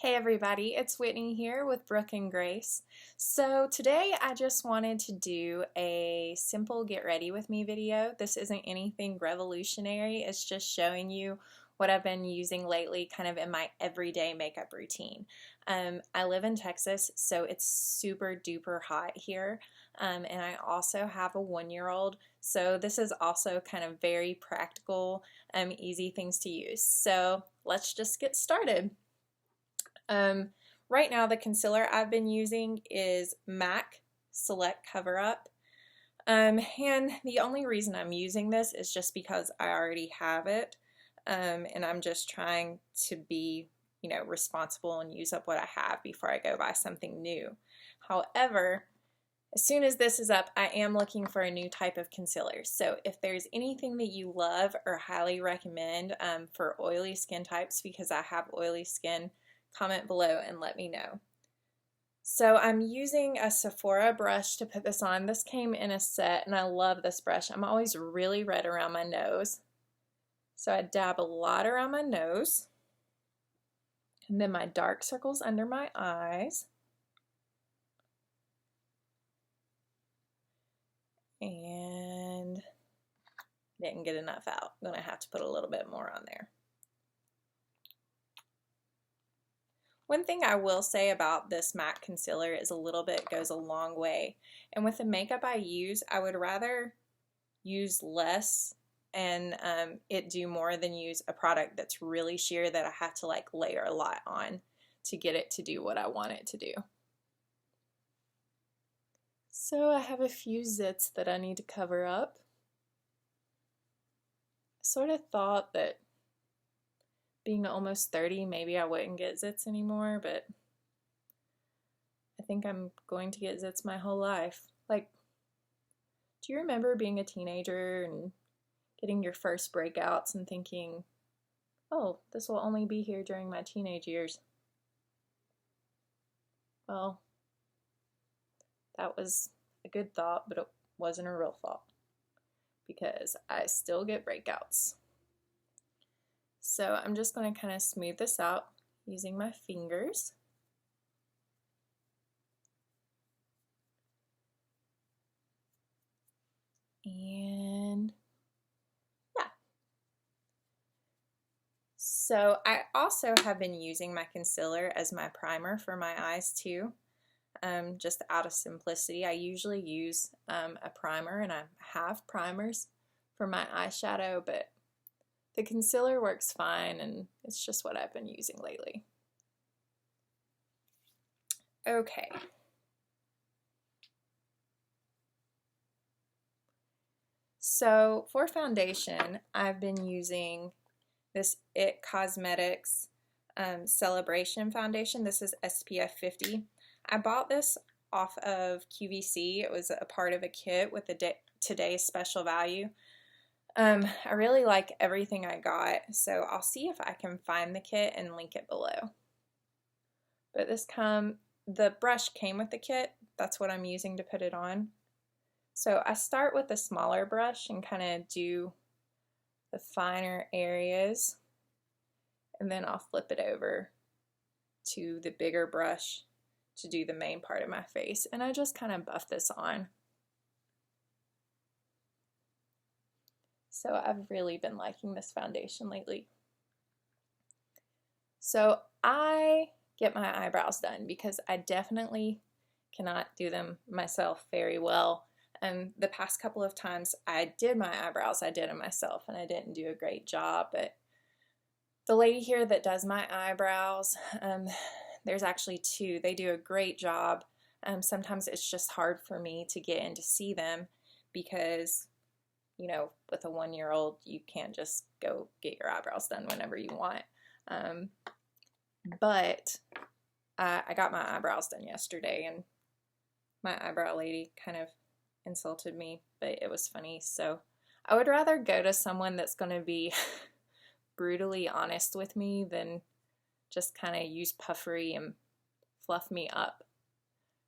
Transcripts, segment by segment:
Hey everybody, it's Whitney here with Brooke and Grace. So today I just wanted to do a simple get ready with me video. This isn't anything revolutionary, it's just showing you what I've been using lately kind of in my everyday makeup routine. I live in Texas, so it's super duper hot here, and I also have a 1-year-old, so this is also kind of very practical, easy things to use. So let's just get started. Right now the concealer I've been using is MAC Select Cover Up. And the only reason I'm using this is just because I already have it. And I'm just trying to be, responsible and use up what I have before I go buy something new. However, as soon as this is up, I am looking for a new type of concealer. So if there's anything that you love or highly recommend for oily skin types, because I have oily skin, comment below and let me know. So I'm using a Sephora brush to put this on. This came in a set and I love this brush. I'm always really red around my nose. So I dab a lot around my nose and then my dark circles under my eyes. And didn't get enough out. I'm gonna have to put a little bit more on there. One thing I will say about this MAC concealer is a little bit goes a long way. And with the makeup I use, I would rather use less and it do more than use a product that's really sheer that I have to like layer a lot on to get it to do what I want it to do. So I have a few zits that I need to cover up. I sort of thought that being almost 30, maybe I wouldn't get zits anymore, but I think I'm going to get zits my whole life. Like, do you remember being a teenager and getting your first breakouts and thinking, oh, this will only be here during my teenage years? Well, that was a good thought, but it wasn't a real thought because I still get breakouts. So I'm just going to kind of smooth this out using my fingers. And yeah. So I also have been using my concealer as my primer for my eyes too. Just out of simplicity. I usually use a primer, and I have primers for my eyeshadow, but the concealer works fine, and it's just what I've been using lately. Okay. So for foundation, I've been using this IT Cosmetics Celebration Foundation. This is SPF 50. I bought this off of QVC. It was a part of a kit with the today's special value. I really like everything I got, so I'll see if I can find the kit and link it below. But the brush came with the kit. That's what I'm using to put it on. So I start with the smaller brush and kind of do the finer areas, and then I'll flip it over to the bigger brush to do the main part of my face, and I just kind of buff this on. So I've really been liking this foundation lately. So I get my eyebrows done because I definitely cannot do them myself very well. The past couple of times I did my eyebrows, I did them myself and I didn't do a great job, but the lady here that does my eyebrows, there's actually two. They do a great job. Sometimes it's just hard for me to get in to see them because with a 1-year-old, you can't just go get your eyebrows done whenever you want. But I got my eyebrows done yesterday, and my eyebrow lady kind of insulted me, but it was funny. So I would rather go to someone that's going to be brutally honest with me than just kind of use puffery and fluff me up.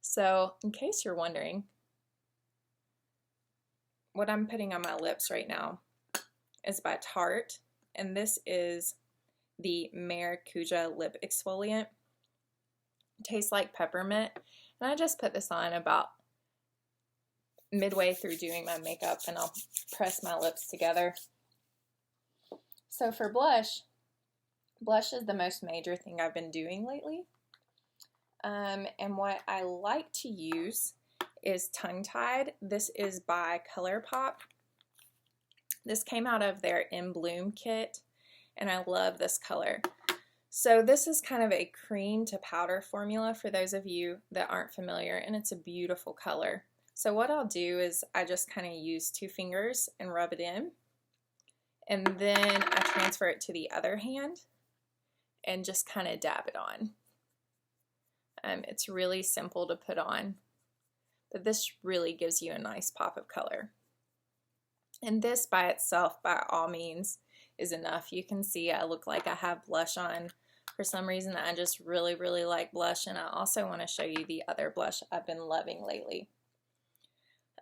So in case you're wondering, what I'm putting on my lips right now is by Tarte, and this is the Maracuja Lip Exfoliant. It tastes like peppermint, and I just put this on about midway through doing my makeup, and I'll press my lips together. So for blush is the most major thing I've been doing lately. And what I like to use is Tongue Tied. This is by Colourpop. This came out of their In Bloom kit, and I love this color. So this is kind of a cream to powder formula for those of you that aren't familiar, and it's a beautiful color. So what I'll do is I just kind of use 2 fingers and rub it in, and then I transfer it to the other hand and just kind of dab it on. It's really simple to put on, but this really gives you a nice pop of color. And this by itself, by all means, is enough. You can see I look like I have blush on. For some reason, I just really, really like blush, and I also want to show you the other blush I've been loving lately.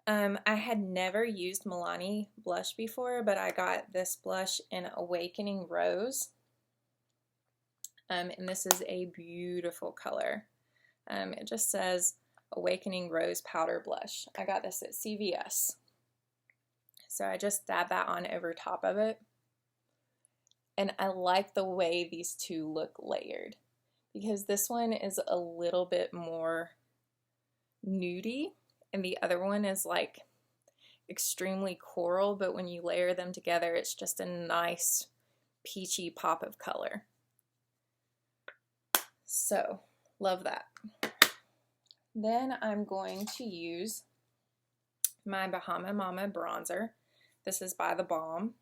I had never used Milani blush before, but I got this blush in Awakening Rose, and this is a beautiful color. It just says Awakening Rose Powder Blush. I got this at CVS. So I just dab that on over top of it. And I like the way these two look layered, because this one is a little bit more nudie and the other one is like extremely coral, but when you layer them together, it's just a nice peachy pop of color. So, love that. Then I'm going to use my Bahama Mama bronzer. This is by the Balm.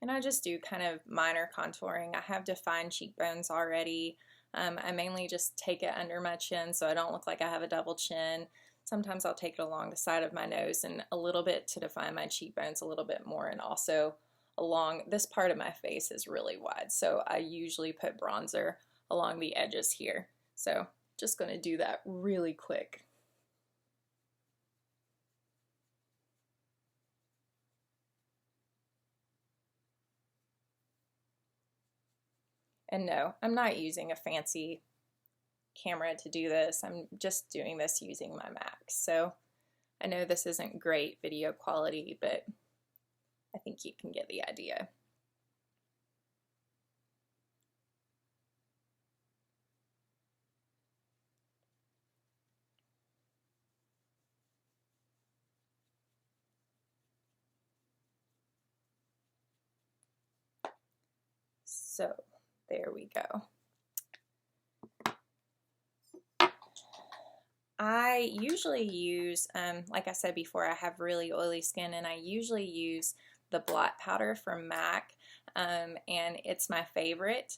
And I just do kind of minor contouring. I have defined cheekbones already. I mainly just take it under my chin so I don't look like I have a double chin. Sometimes I'll take it along the side of my nose and a little bit to define my cheekbones a little bit more, and also along this part of my face is really wide, so I usually put bronzer along the edges here. So just going to do that really quick. And no, I'm not using a fancy camera to do this. I'm just doing this using my Mac. So I know this isn't great video quality, but I think you can get the idea. So there we go. I usually use, like I said before, I have really oily skin, and I usually use the blot powder from MAC, and it's my favorite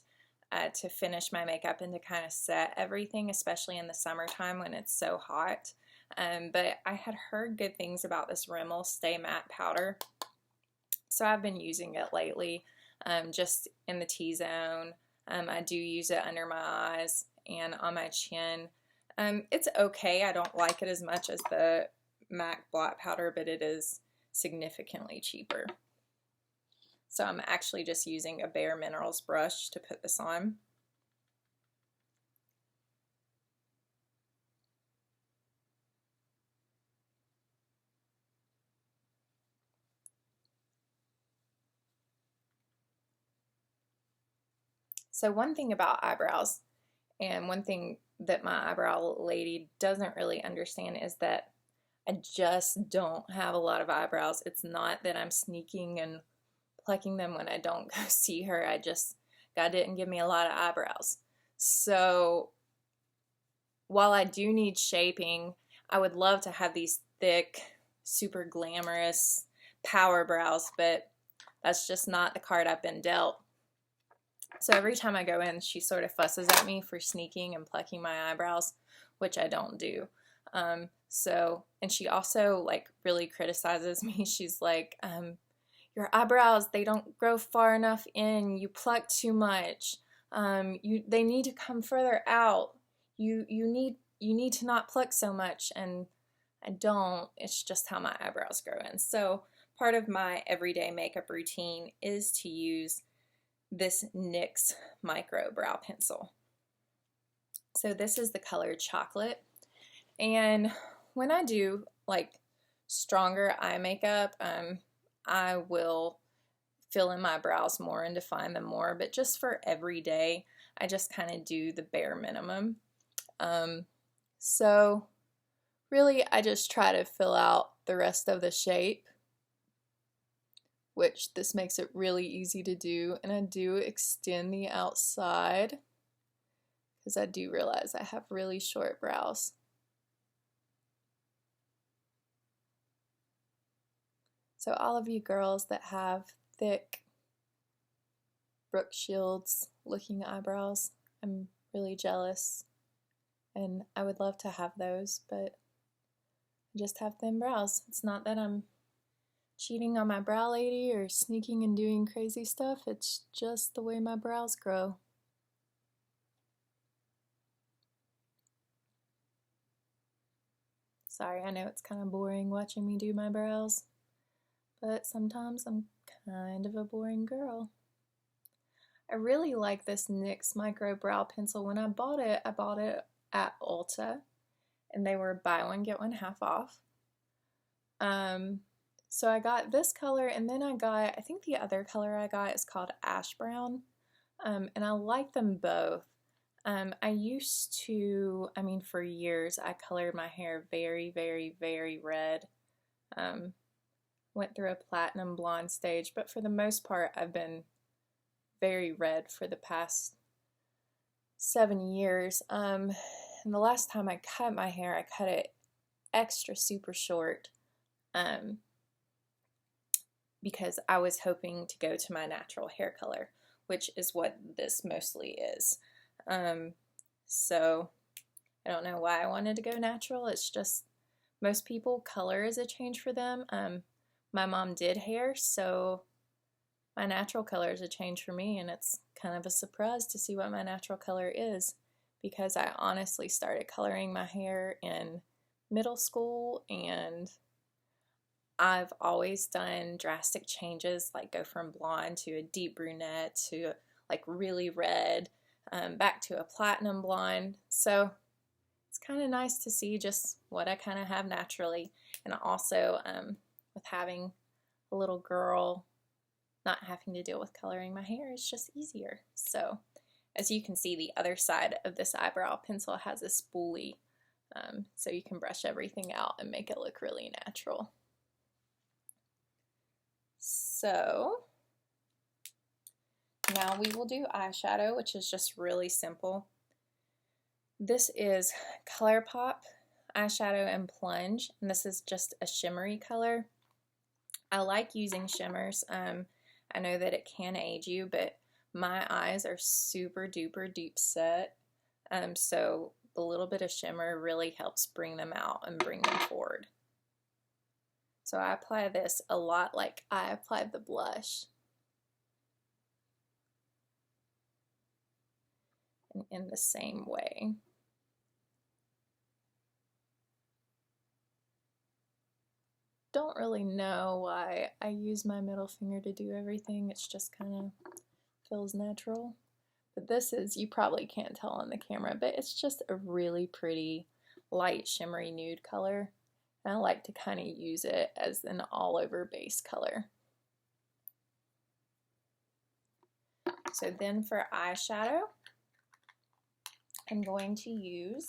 to finish my makeup and to kind of set everything, especially in the summertime when it's so hot. But I had heard good things about this Rimmel Stay Matte powder, so I've been using it lately, just in the T-zone. I do use it under my eyes and on my chin. It's okay. I don't like it as much as the MAC blot powder, but it is significantly cheaper. So I'm actually just using a Bare Minerals brush to put this on. So one thing about eyebrows, and one thing that my eyebrow lady doesn't really understand, is that I just don't have a lot of eyebrows. It's not that I'm sneaking and plucking them when I don't go see her. God didn't give me a lot of eyebrows. So while I do need shaping, I would love to have these thick, super glamorous power brows, but that's just not the card I've been dealt. So every time I go in, she sort of fusses at me for sneaking and plucking my eyebrows, which I don't do. And she also like really criticizes me. She's like, your eyebrows, they don't grow far enough in. You pluck too much. They need to come further out. You need to not pluck so much. And I don't. It's just how my eyebrows grow in. So part of my everyday makeup routine is to use this NYX micro brow pencil. So this is the color Chocolate, and when I do like stronger eye makeup, I will fill in my brows more and define them more, but just for every day, I just kind of do the bare minimum. So really, I just try to fill out the rest of the shape, which this makes it really easy to do, and I do extend the outside because I do realize I have really short brows. So all of you girls that have thick Brooke Shields looking eyebrows, I'm really jealous, and I would love to have those, but I just have thin brows. It's not that I'm cheating on my brow lady or sneaking and doing crazy stuff, it's just the way my brows grow. Sorry, I know it's kind of boring watching me do my brows, but sometimes I'm kind of a boring girl. I really like this NYX Micro Brow Pencil. When I bought it at Ulta, and they were buy one, get one half off. So I got this color, and then I think the other color I got is called Ash Brown, and I like them both. I used to, for years, I colored my hair very, very, very red. Went through a platinum blonde stage, but for the most part, I've been very red for the past 7 years. And the last time I cut my hair, I cut it extra super short, because I was hoping to go to my natural hair color, which is what this mostly is. So I don't know why I wanted to go natural. It's just most people, color is a change for them. My mom did hair, so my natural color is a change for me, and it's kind of a surprise to see what my natural color is, because I honestly started coloring my hair in middle school, and I've always done drastic changes, like go from blonde to a deep brunette to like really red, back to a platinum blonde. So it's kind of nice to see just what I kind of have naturally, and also with having a little girl, not having to deal with coloring my hair is just easier. So as you can see, the other side of this eyebrow pencil has a spoolie, so you can brush everything out and make it look really natural. So now we will do eyeshadow, which is just really simple. This is Colourpop eyeshadow in Plunge, and this is just a shimmery color. I like using shimmers. I know that it can age you, but my eyes are super duper deep set, so the little bit of shimmer really helps bring them out and bring them forward. So I apply this a lot like I applied the blush. And in the same way. Don't really know why I use my middle finger to do everything. It's just kind of feels natural. But this is, you probably can't tell on the camera, but it's just a really pretty light shimmery nude color. And I like to kind of use it as an all over base color. So then for eyeshadow, I'm going to use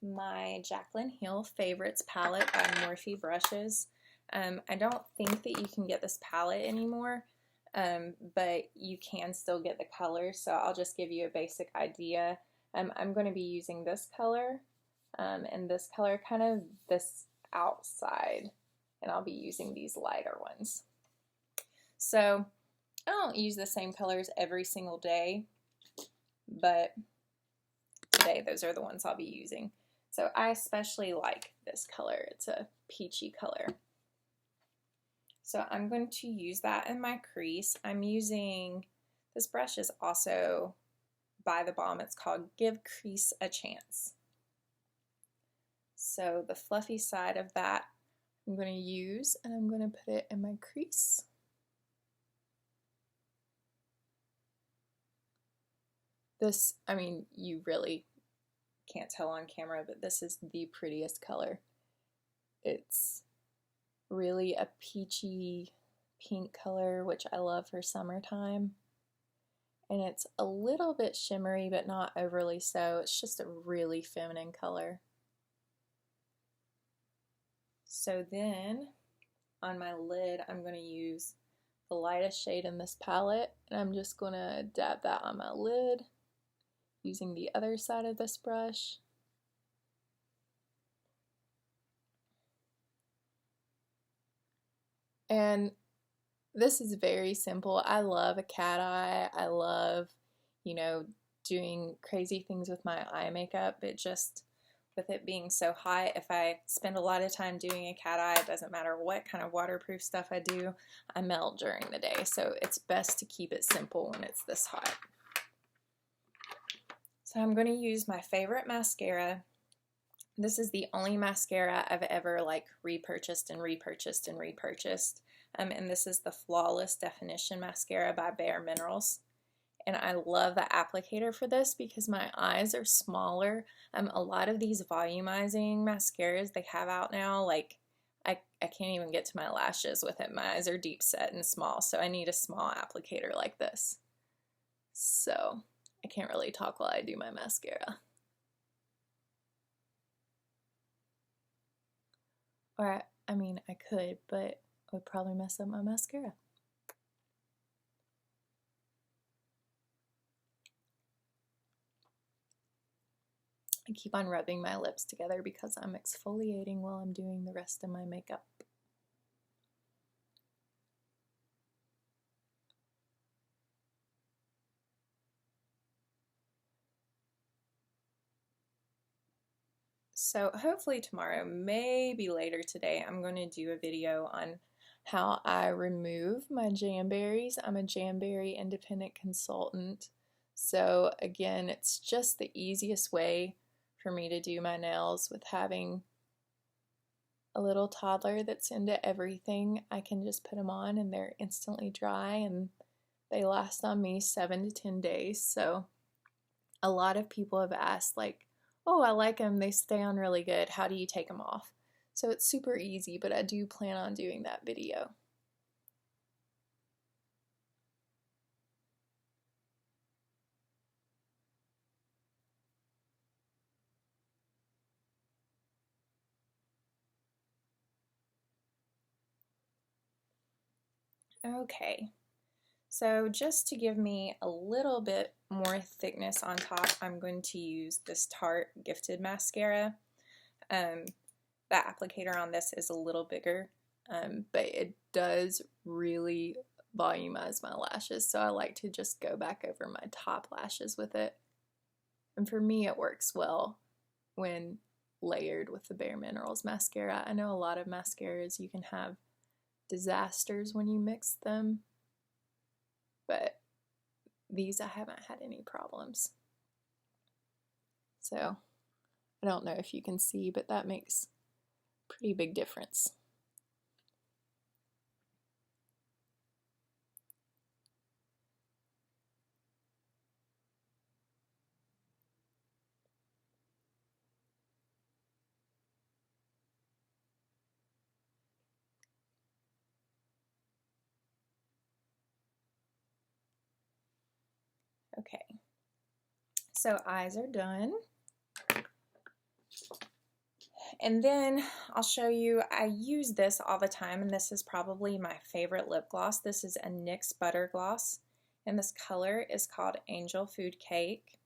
my Jaclyn Hill Favorites palette by Morphe Brushes. I don't think that you can get this palette anymore, but you can still get the colors, so I'll just give you a basic idea. I'm going to be using this color and this color, kind of this outside, and I'll be using these lighter ones. So I don't use the same colors every single day, but today those are the ones I'll be using. So I especially like this color. It's a peachy color. So I'm going to use that in my crease. I'm using, this brush is also by the Balm. It's called Give Crease a Chance. So the fluffy side of that I'm going to use, and I'm going to put it in my crease. This, you really can't tell on camera, but this is the prettiest color. It's really a peachy pink color, which I love for summertime. And it's a little bit shimmery, but not overly so. It's just a really feminine color. So then on my lid, I'm going to use the lightest shade in this palette, and I'm just going to dab that on my lid using the other side of this brush. And this is very simple. I love a cat eye. I love, you know, doing crazy things with my eye makeup, but just with it being so hot, if I spend a lot of time doing a cat eye, it doesn't matter what kind of waterproof stuff I do, I melt during the day. So it's best to keep it simple when it's this hot. So I'm going to use my favorite mascara. This is the only mascara I've ever repurchased and repurchased and repurchased. And this is the Flawless Definition Mascara by Minerals. And I love the applicator for this because my eyes are smaller. A lot of these volumizing mascaras they have out now, I can't even get to my lashes with it. My eyes are deep set and small, so I need a small applicator like this. So I can't really talk while I do my mascara. Or, I mean, I could, but it would probably mess up my mascara. I keep on rubbing my lips together because I'm exfoliating while I'm doing the rest of my makeup. So hopefully tomorrow, maybe later today, I'm going to do a video on how I remove my jamberries. I'm a jamberry independent consultant. So again, it's just the easiest way for me to do my nails with having a little toddler that's into everything. I can just put them on and they're instantly dry, and they last on me 7 to 10 days. So a lot of people have asked, like, oh, I like them, they stay on really good, how do you take them off? So it's super easy, but I do plan on doing that video. Okay, so just to give me a little bit more thickness on top, I'm going to use this Tarte Gifted mascara. The applicator on this is a little bigger, but it does really volumize my lashes, so I like to just go back over my top lashes with it. And for me, it works well when layered with the Bare Minerals mascara. I know a lot of mascaras you can have disasters when you mix them, but these I haven't had any problems. So I don't know if you can see, but that makes a pretty big difference. Okay, so eyes are done. And then I'll show you, I use this all the time, and this is probably my favorite lip gloss. This is a NYX Butter Gloss, and this color is called Angel Food Cake.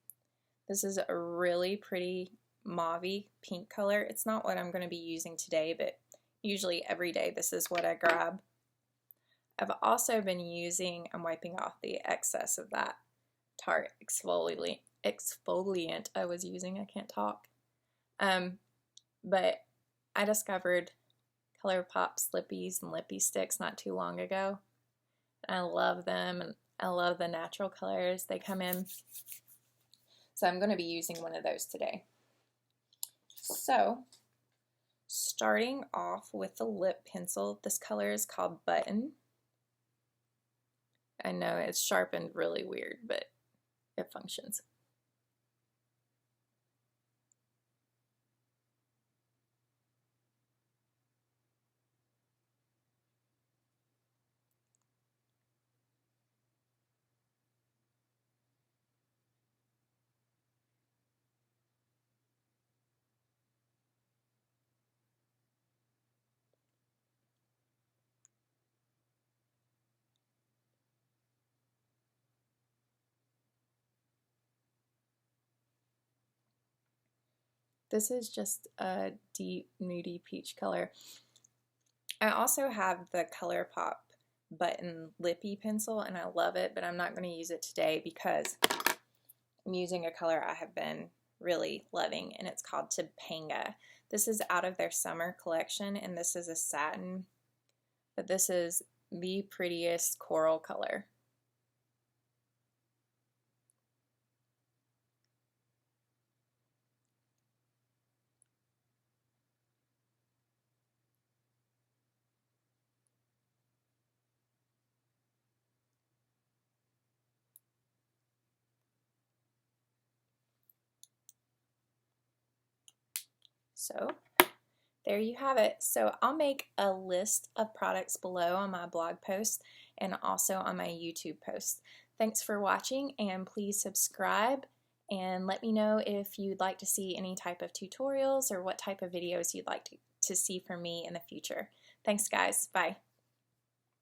This is a really pretty mauvey pink color. It's not what I'm going to be using today, but usually every day this is what I grab. I've also been using, I'm wiping off the excess of that Tarte exfoliant I was using. I can't talk. But I discovered Colourpop's Lippies and Lippie Stix not too long ago. I love them, and I love the natural colors they come in. So I'm going to be using one of those today. So, starting off with the lip pencil, this color is called Button. I know it's sharpened really weird, but it functions. This is just a deep nudie peach color. I also have the Colourpop button Lippie pencil, and I love it, but I'm not going to use it today because I'm using a color I have been really loving, and it's called Topanga. This is out of their summer collection, and this is a satin, but this is the prettiest coral color. So there you have it. So I'll make a list of products below on my blog post and also on my YouTube post. Thanks for watching, and please subscribe and let me know if you'd like to see any type of tutorials or what type of videos you'd like to see from me in the future. Thanks guys, bye.